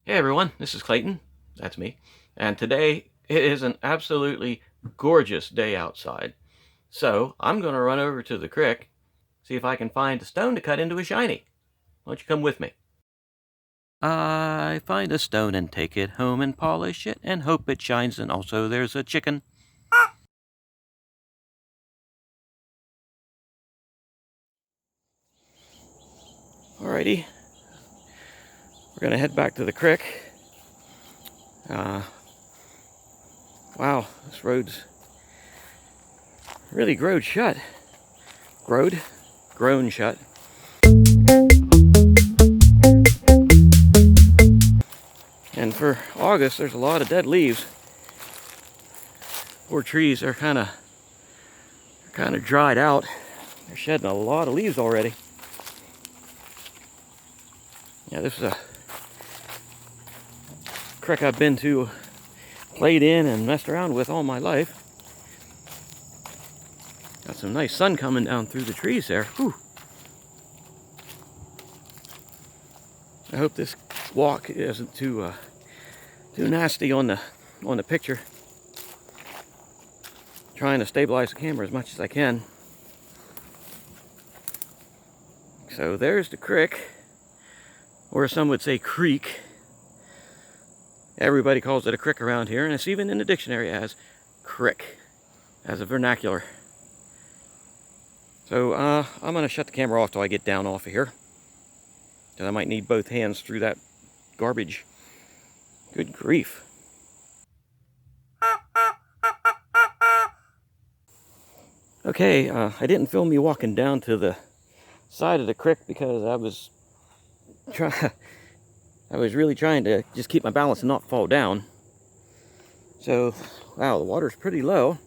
Hey everyone, this is Clayton. That's me. And today it is an absolutely gorgeous day outside. So I'm going to run over to the creek, see if I can find a stone to cut into a shiny. Why don't you come with me? I find a stone and take it home and polish it and hope it shines, and also there's a chicken. Alrighty, we're going to head back to the creek. Wow, this road's really grown shut. Grown shut. And for August, there's a lot of dead leaves. Poor trees are kind of dried out. They're shedding a lot of leaves already. Yeah, this is a creek I've been to, played in, and messed around with all my life. Got some nice sun coming down through the trees there. Whew. I hope this walk isn't too nasty on the picture. Trying to stabilize the camera as much as I can. So there's the creek, or some would say creek. Everybody calls it a crick around here, and it's even in the dictionary as crick, as a vernacular. So I'm going to shut the camera off till I get down off of here, because I might need both hands through that garbage. Good grief. Okay, I didn't film me walking down to the side of the creek because I was really trying to just keep my balance and not fall down. So, wow, the water's pretty low,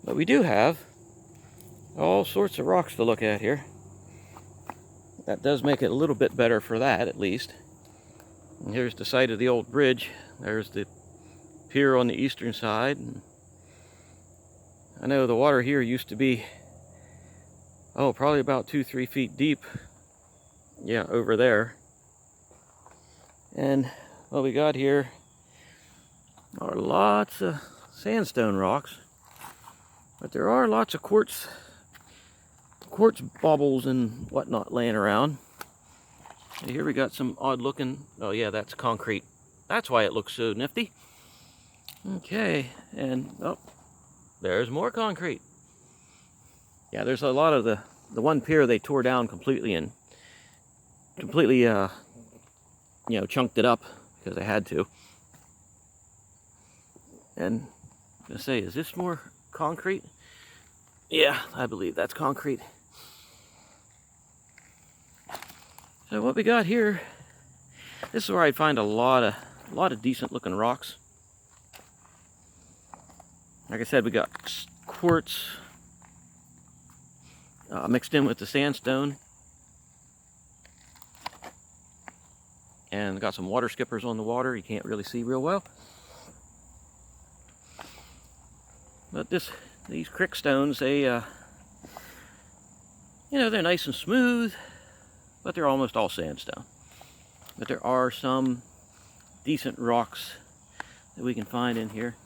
but we do have all sorts of rocks to look at here. That does make it a little bit better for that, at least. And here's the site of the old bridge. There's the pier on the eastern side. I know the water here used to be, probably about 2-3 feet deep. Yeah, over there. And what we got here are lots of sandstone rocks, but there are lots of quartz baubles and whatnot laying around. And here we got some odd looking, oh yeah, that's concrete. That's why it looks so nifty. Okay, and there's more concrete. Yeah, there's a lot of the one pier they tore down completely and completely chunked it up because they had to. And I'm gonna say, is this more concrete? Yeah, I believe that's concrete. So what we got here, this is where I'd find a lot of decent looking rocks. Like I said, we got quartz mixed in with the sandstone. And got some water skippers on the water. You can't really see real well. But these crick stones, they're nice and smooth, but they're almost all sandstone. But there are some decent rocks that we can find in here.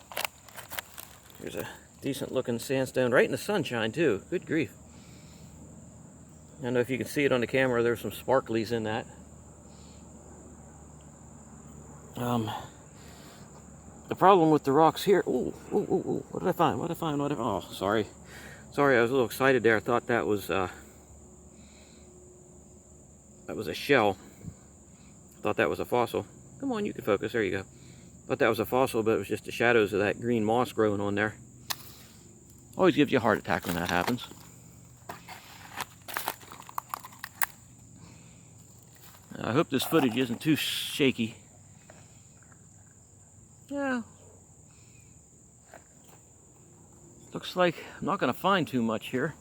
There's a decent looking sandstone right in the sunshine too. Good grief. I don't know if you can see it on the camera. There's some sparklies in that. The problem with the rocks here. Ooh, what did I find? Oh, sorry, I was a little excited there. I thought that was a shell. I thought that was a fossil. Come on, you can focus. There you go. Thought that was a fossil, but it was just the shadows of that green moss growing on there. Always gives you a heart attack when that happens. I hope this footage isn't too shaky. Yeah. Looks like I'm not going to find too much here,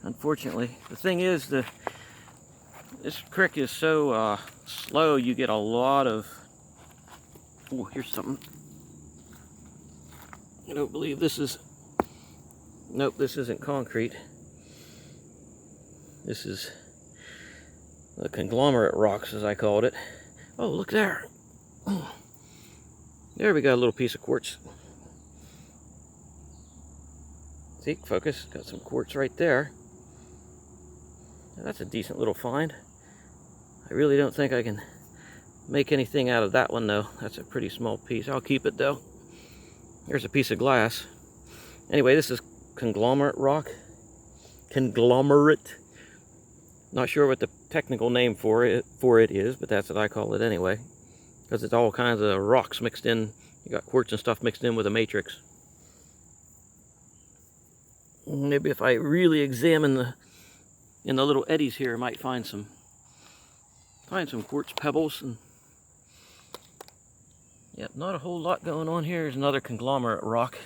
unfortunately. The thing is, this creek is so slow, you get a lot of... Oh, here's something. I don't believe this is... Nope, this isn't concrete. This is the conglomerate rocks, as I called it. Oh, look there. There we got a little piece of quartz. See, focus, got some quartz right there. Now, that's a decent little find. I really don't think I can make anything out of that one though. That's a pretty small piece. I'll keep it though. Here's a piece of glass. Anyway, this is conglomerate rock. Conglomerate. Not sure what the technical name for it is, but that's what I call it anyway. Because it's all kinds of rocks mixed in. You got quartz and stuff mixed in with a matrix. Maybe if I really examine in the little eddies here, I might find some quartz pebbles. And yep, not a whole lot going on here. Here's another conglomerate rock.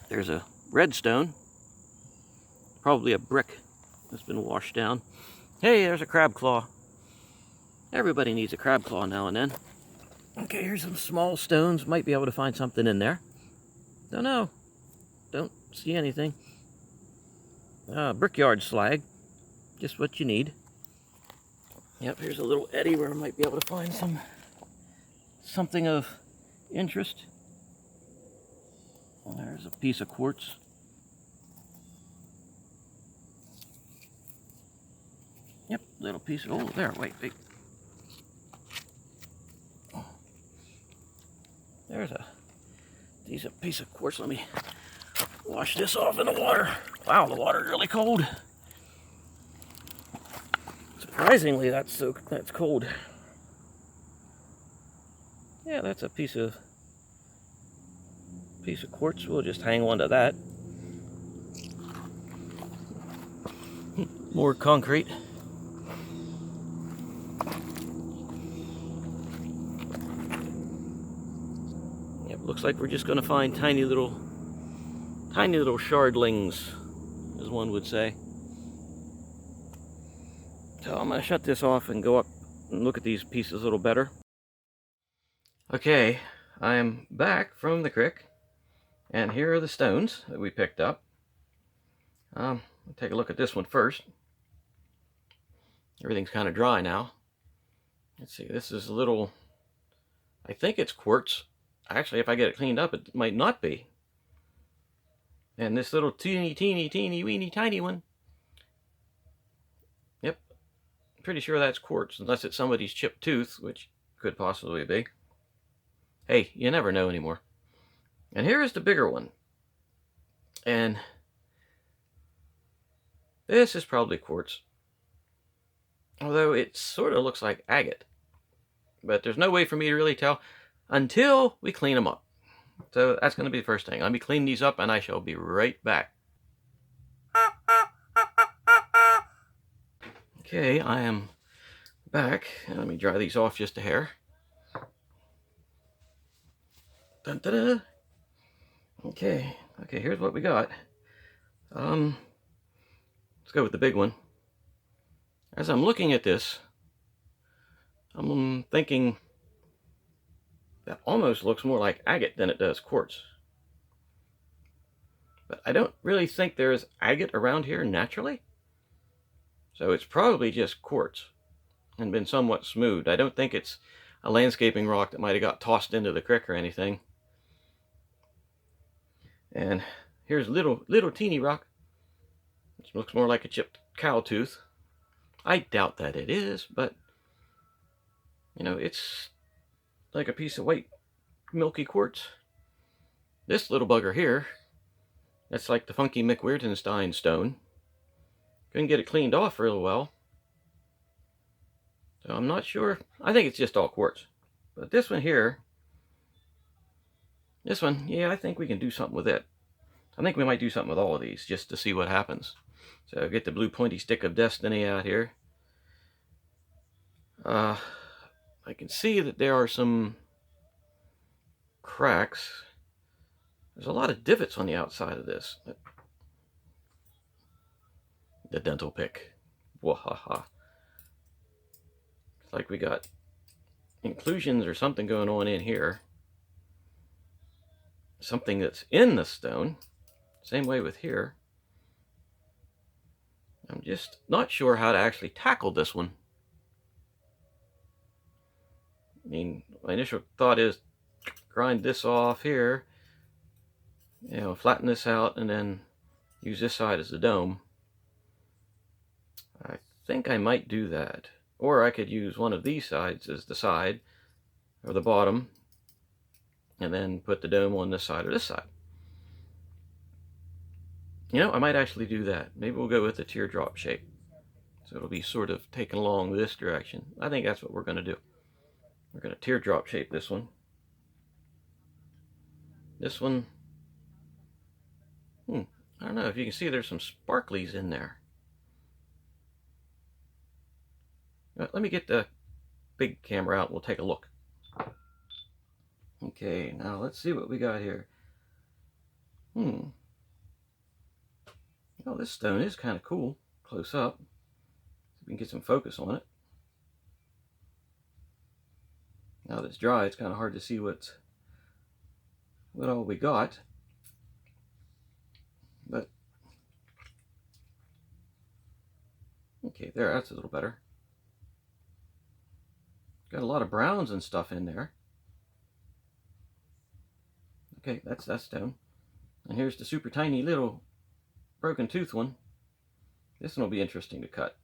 There's a redstone, probably a brick that's been washed down. Hey, there's a crab claw. Everybody needs a crab claw now and then. Okay, here's some small stones. Might be able to find something in there. Don't know. Don't see anything. Brickyard slag. Just what you need. Yep, here's a little eddy where I might be able to find something of interest. Well, there's a piece of quartz. Yep, little piece of, oh, there, wait. There's a decent piece of quartz. Let me wash this off in the water. Wow, the water's really cold. Surprisingly, that's cold. Yeah, that's a piece of quartz. We'll just hang on to that. More concrete. Yep, looks like we're just going to find tiny little shardlings, as one would say. So I'm going to shut this off and go up and look at these pieces a little better. Okay, I am back from the creek. And here are the stones that we picked up. I'll take a look at this one first. Everything's kind of dry now. Let's see, this is a little, I think it's quartz. Actually, if I get it cleaned up, it might not be. And this little teeny weeny tiny one. Yep, pretty sure that's quartz, unless it's somebody's chipped tooth, which could possibly be. Hey, you never know anymore. And here is the bigger one. And this is probably quartz. Although it sort of looks like agate. But there's no way for me to really tell until we clean them up. So that's going to be the first thing. Let me clean these up and I shall be right back. Okay, I am back. Let me dry these off just a hair. Dun, da, da. Okay, here's what we got. Let's go with the big one. As I'm looking at this, I'm thinking that almost looks more like agate than it does quartz. But I don't really think there's agate around here naturally. So it's probably just quartz and been somewhat smoothed. I don't think it's a landscaping rock that might have got tossed into the creek or anything. And here's little teeny rock, which looks more like a chipped cow tooth. I doubt that it is, but you know, it's like a piece of white milky quartz. This little bugger here, that's like the funky McWeirtenstein stone. Couldn't get it cleaned off real well. So I'm not sure. I think it's just all quartz. But this one here, yeah, I think we can do something with it. I think we might do something with all of these just to see what happens. So get the blue pointy stick of destiny out here. I can see that there are some cracks. There's a lot of divots on the outside of this. The dental pick. Wahaha. It's like we got inclusions or something going on in here. Something that's in the stone. Same way with here. I'm just not sure how to actually tackle this one. I mean, my initial thought is grind this off here, you know, flatten this out, and then use this side as the dome. I think I might do that. Or I could use one of these sides as the side, or the bottom, and then put the dome on this side or this side. You know, I might actually do that. Maybe we'll go with the teardrop shape. So it'll be sort of taken along this direction. I think that's what we're going to do. We're going to teardrop shape this one. This one, I don't know if you can see there's some sparklies in there. Let me get the big camera out and we'll take a look. Okay, now let's see what we got here. Oh, this stone is kind of cool, close up. See if we can get some focus on it. Now that it's dry, it's kind of hard to see what all we got. But, okay, there, that's a little better. Got a lot of browns and stuff in there. Okay, that's that stone. And here's the super tiny little broken tooth one. This one will be interesting to cut.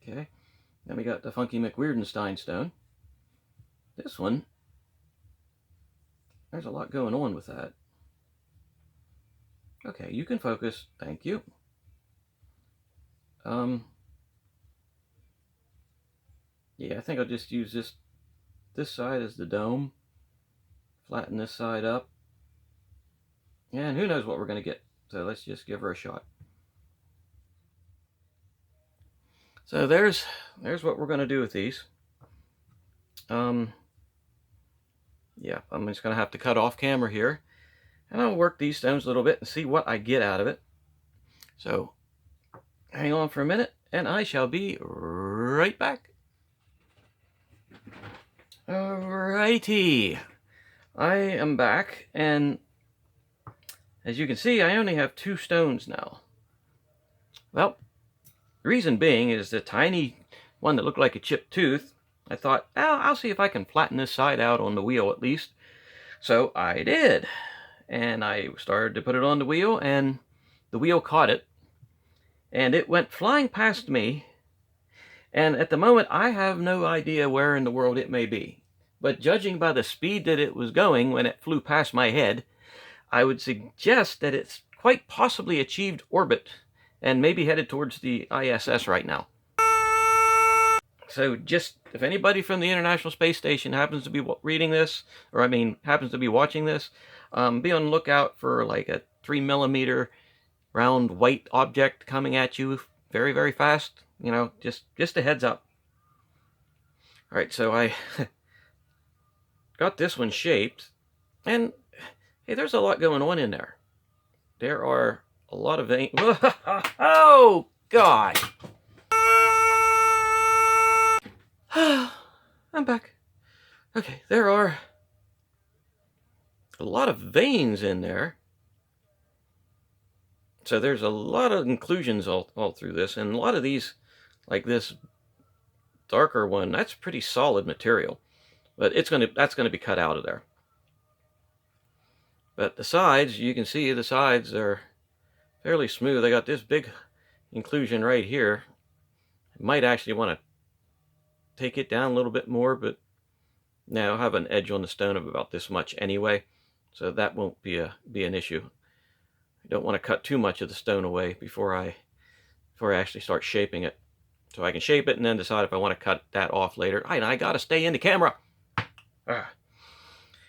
Okay, then we got the funky McWeirdenstein stone. This one, there's a lot going on with that. Okay, you can focus, thank you. Yeah, I think I'll just use this side as the dome. Flatten this side up. And who knows what we're going to get. So let's just give her a shot. So there's what we're going to do with these. Yeah, I'm just going to have to cut off camera here. And I'll work these stones a little bit and see what I get out of it. So hang on for a minute and I shall be right back. Alrighty, I am back, and as you can see, I only have 2 stones now. Well, the reason being is the tiny one that looked like a chipped tooth. I thought, oh, I'll see if I can flatten this side out on the wheel at least. So I did, and I started to put it on the wheel, and the wheel caught it, and it went flying past me. And at the moment, I have no idea where in the world it may be. But judging by the speed that it was going when it flew past my head, I would suggest that it's quite possibly achieved orbit and maybe headed towards the ISS right now. So just, if anybody from the International Space Station happens to be reading this, or I mean, happens to be watching this, be on the lookout for like a 3mm round white object coming at you very, very fast. You know, just a heads up. All right, so I got this one shaped, and hey, there's a lot going on in there. There are a lot of veins. Oh, God. I'm back. Okay, there are a lot of veins in there. So there's a lot of inclusions all through this, and a lot of these, like this darker one, that's pretty solid material, but that's gonna be cut out of there. But the sides, you can see the sides are fairly smooth. I got this big inclusion right here. I might actually want to take it down a little bit more, but now I have an edge on the stone of about this much anyway, so that won't be an issue. I don't want to cut too much of the stone away before I actually start shaping it. So I can shape it and then decide if I want to cut that off later. I got to stay in the camera. And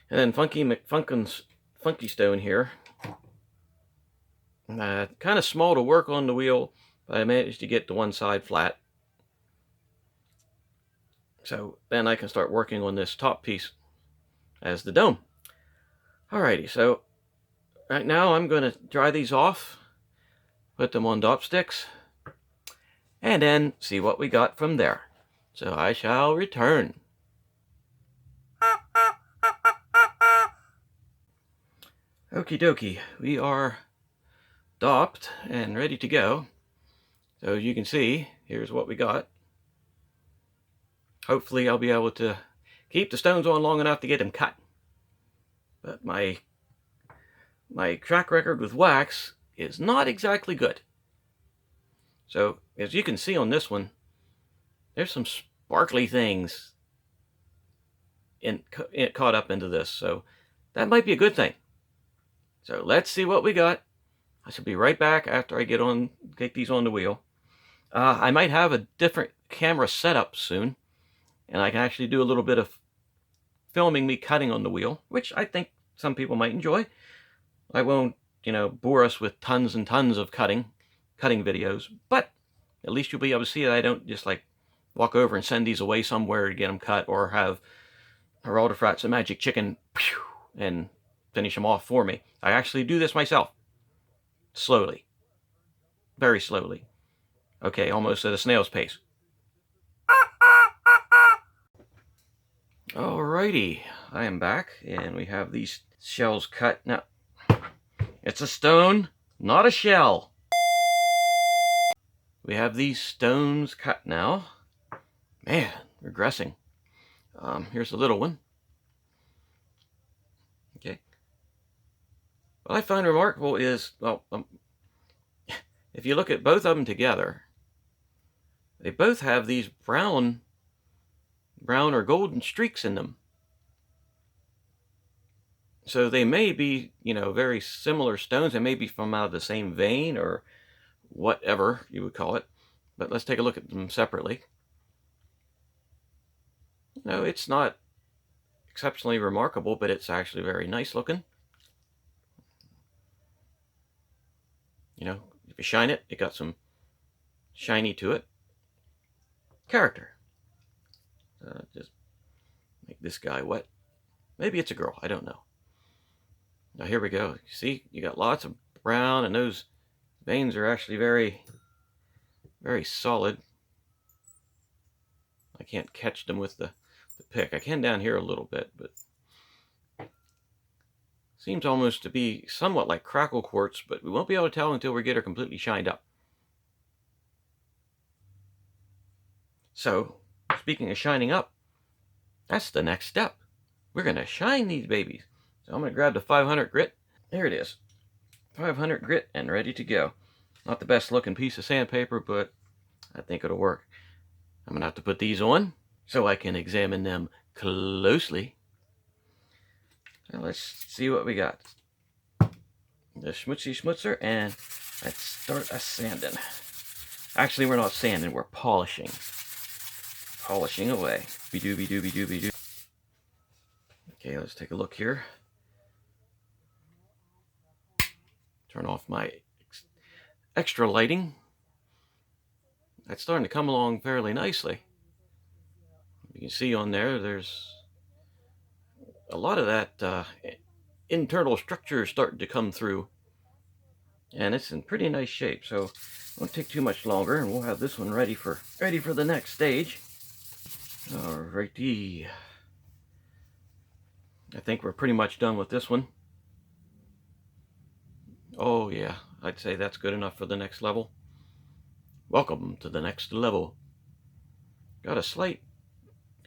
then Funky Stone here. Kind of small to work on the wheel, but I managed to get the one side flat. So then I can start working on this top piece as the dome. Alrighty, so right now I'm going to dry these off, put them on dop sticks, and then see what we got from there. So I shall return. Okie dokie, we are dopped and ready to go. So as you can see, here's what we got. Hopefully I'll be able to keep the stones on long enough to get them cut. But my track record with wax is not exactly good. So as you can see on this one, there's some sparkly things caught up into this. So that might be a good thing. So let's see what we got. I shall be right back after I get these on the wheel. I might have a different camera setup soon, and I can actually do a little bit of filming me cutting on the wheel, which I think some people might enjoy. I won't, bore us with tons and tons of cutting videos, but at least you'll be able to see that I don't just like walk over and send these away somewhere to get them cut, or have Geralda Frat's a magic chicken and finish them off for me. I actually do this myself. Slowly. Very slowly. Okay, almost at a snail's pace. Alrighty, I am back, and we have these shells cut. Now, it's a stone, not a shell. We have these stones cut now. Man, regressing. Here's a little one. Okay. What I find remarkable is, well, if you look at both of them together, they both have these brown or golden streaks in them. So they may be, very similar stones. They may be from out of the same vein or whatever you would call it. But let's take a look at them separately. It's not exceptionally remarkable, but it's actually very nice looking. If you shine it, it got some shiny to it. Character. Just make this guy wet. Maybe it's a girl, I don't know. Now here we go. See, you got lots of brown, and those veins are actually very, very solid. I can't catch them with the pick. I can down here a little bit, but seems almost to be somewhat like crackle quartz, but we won't be able to tell until we get her completely shined up. So, speaking of shining up, that's the next step. We're going to shine these babies. So I'm going to grab the 500 grit. There it is. 500 grit and ready to go. Not the best looking piece of sandpaper, but I think it'll work. I'm going to have to put these on so I can examine them closely. Now let's see what we got. The schmutzy schmutzer, and let's start a sanding. Actually, we're not sanding, we're polishing. Polishing away. Be-doo. Okay, let's take a look here. Turn off my extra lighting. That's starting to come along fairly nicely. You can see on there's a lot of that internal structure starting to come through, and it's in pretty nice shape. So it won't take too much longer, and we'll have this one ready for the next stage. Alrighty, I think we're pretty much done with this one. Oh yeah, I'd say that's good enough for the next level. Welcome to the next level. Got a slight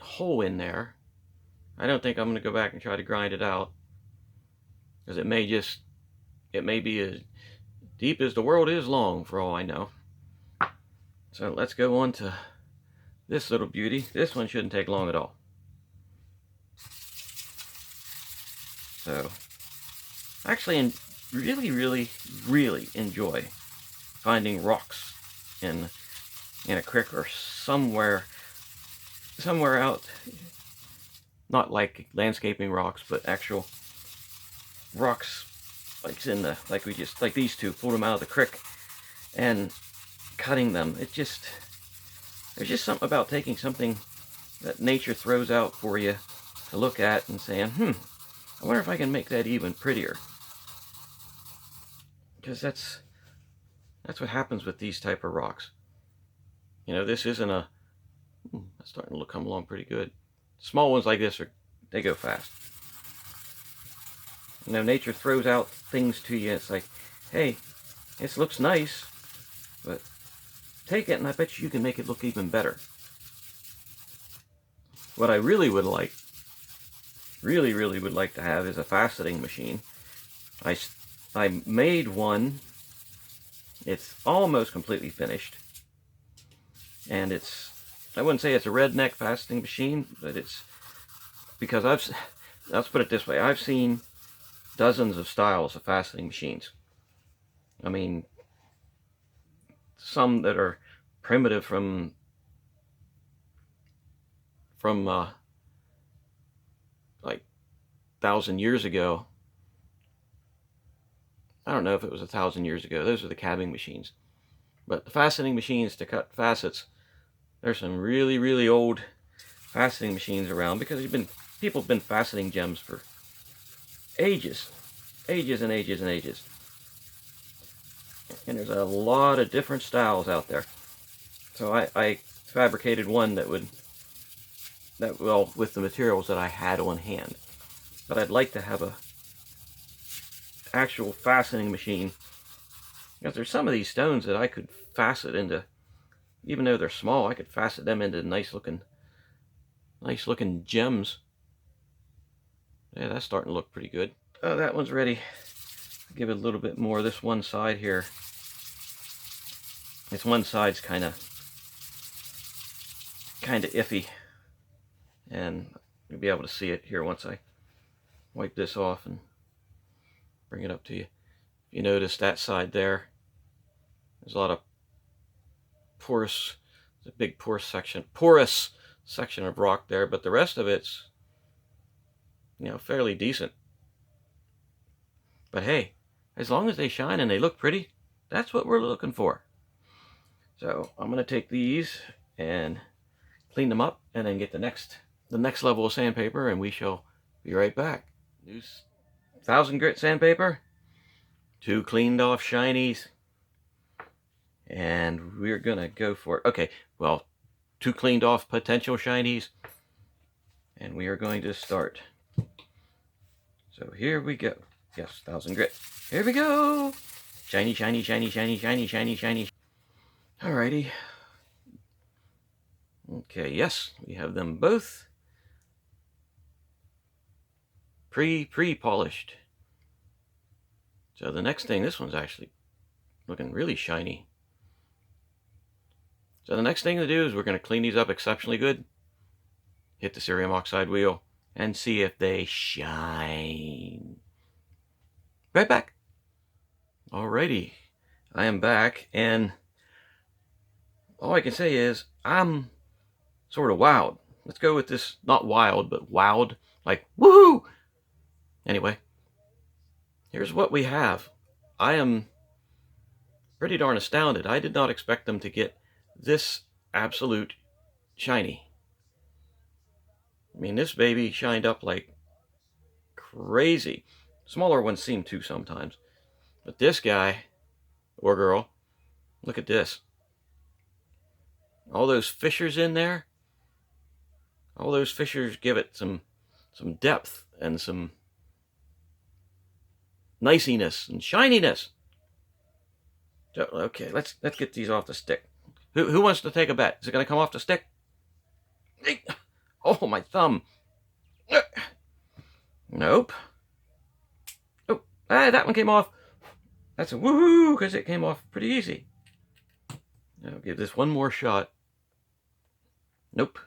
hole in there. I don't think I'm going to go back and try to grind it out, because it may be as deep as the world is long, for all I know. So let's go on to this little beauty. This one shouldn't take long at all. So actually, really enjoy finding rocks in a creek or somewhere out. Not like landscaping rocks, but actual rocks, like these two, pulled them out of the creek and cutting them. There's just something about taking something that nature throws out for you to look at and saying, I wonder if I can make that even prettier. Because that's what happens with these type of rocks. This isn't a, that's starting to come along pretty good. Small ones like this they go fast. You know, nature throws out things to you. It's like, hey, this looks nice, but take it and I bet you can make it look even better. What I really would like, really would like to have is a faceting machine. I made one. It's almost completely finished. And I wouldn't say it's a redneck faceting machine, but it's, because let's put it this way, I've seen dozens of styles of faceting machines. I mean, some that are primitive from like 1,000 years ago. I don't know if it was 1,000 years ago. Those are the cabbing machines. But the faceting machines to cut facets, there's some really old faceting machines around, because people have been faceting gems for ages and ages. And there's a lot of different styles out there. So I fabricated one well, with the materials that I had on hand. But I'd like to have a actual faceting machine, because there's some of these stones that I could facet into, even though they're small, I could facet them into nice looking gems. Yeah, that's starting to look pretty good. Oh, that one's ready. Give it a little bit more. This one side here, this one side's kind of iffy, and you'll be able to see it here once I wipe this off and bring it up to you. You notice that side there's a lot of porous, a big porous section of rock there, but the rest of it's, you know, fairly decent. But hey, as long as they shine and they look pretty, that's what we're looking for. So I'm going to take these and clean them up, and then get the next level of sandpaper, and we shall be right back. Use 1,000 grit sandpaper, 2 cleaned off shinies, and we're going to go for it. Okay, well, 2 cleaned off potential shinies, and we are going to start. So here we go. Yes, 1,000 grit. Here we go. Shiny. Alrighty. Okay, yes, we have them both pre-polished. So the next thing, this one's actually looking really shiny. So the next thing to do is we're going to clean these up exceptionally good, hit the cerium oxide wheel, and see if they shine. Right back. Alrighty, I am back, and all I can say is I'm sort of wowed. Let's go with this, not wild, but wowed, like woohoo! Anyway, here's what we have. I am pretty darn astounded. I did not expect them to get this absolute shiny. I mean, this baby shined up like crazy. Smaller ones seem to sometimes. But this guy, or girl, look at this. All those fissures in there, all those fissures give it some depth and some niciness and shininess. So, okay, let's get these off the stick. Who wants to take a bet? Is it going to come off the stick? Oh, my thumb. Nope. Oh, that one came off. That's a woohoo, because it came off pretty easy. I'll give this one more shot. Nope.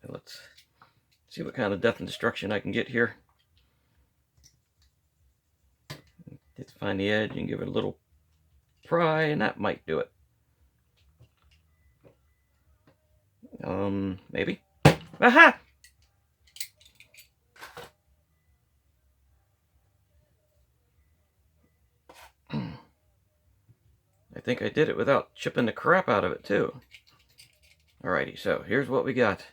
Let's see what kind of death and destruction I can get here. Let's find the edge and give it a little pry, and that might do it. Maybe. Aha! I think I did it without chipping the crap out of it too. Alrighty, so here's what we got.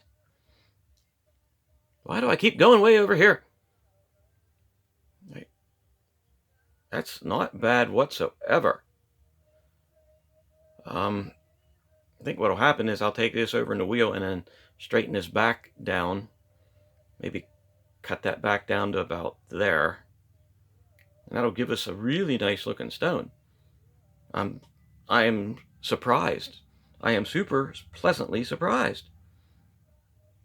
Why do I keep going way over here? Right. That's not bad whatsoever. I think what'll happen is I'll take this over in the wheel and then straighten this back down. Maybe cut that back down to about there. And that'll give us a really nice looking stone. I am surprised. I am super pleasantly surprised.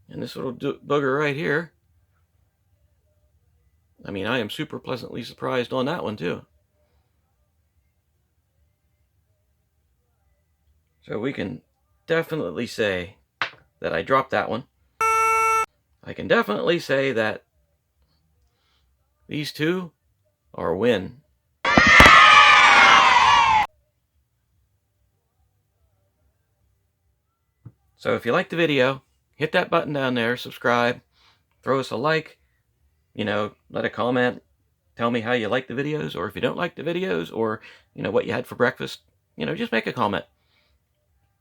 And this little booger right here, I mean, I am super pleasantly surprised on that one too. So we can definitely say that I dropped that one. I can definitely say that these two are a win. So if you liked the video, hit that button down there, subscribe, throw us a like, let a comment, tell me how you like the videos, or if you don't like the videos, or, what you had for breakfast, just make a comment.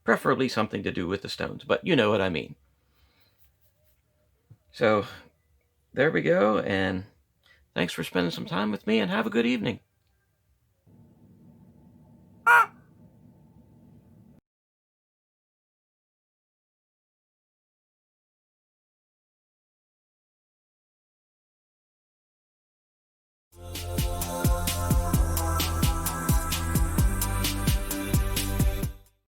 Preferably something to do with the stones, but you know what I mean. So there we go, and thanks for spending some time with me, and have a good evening.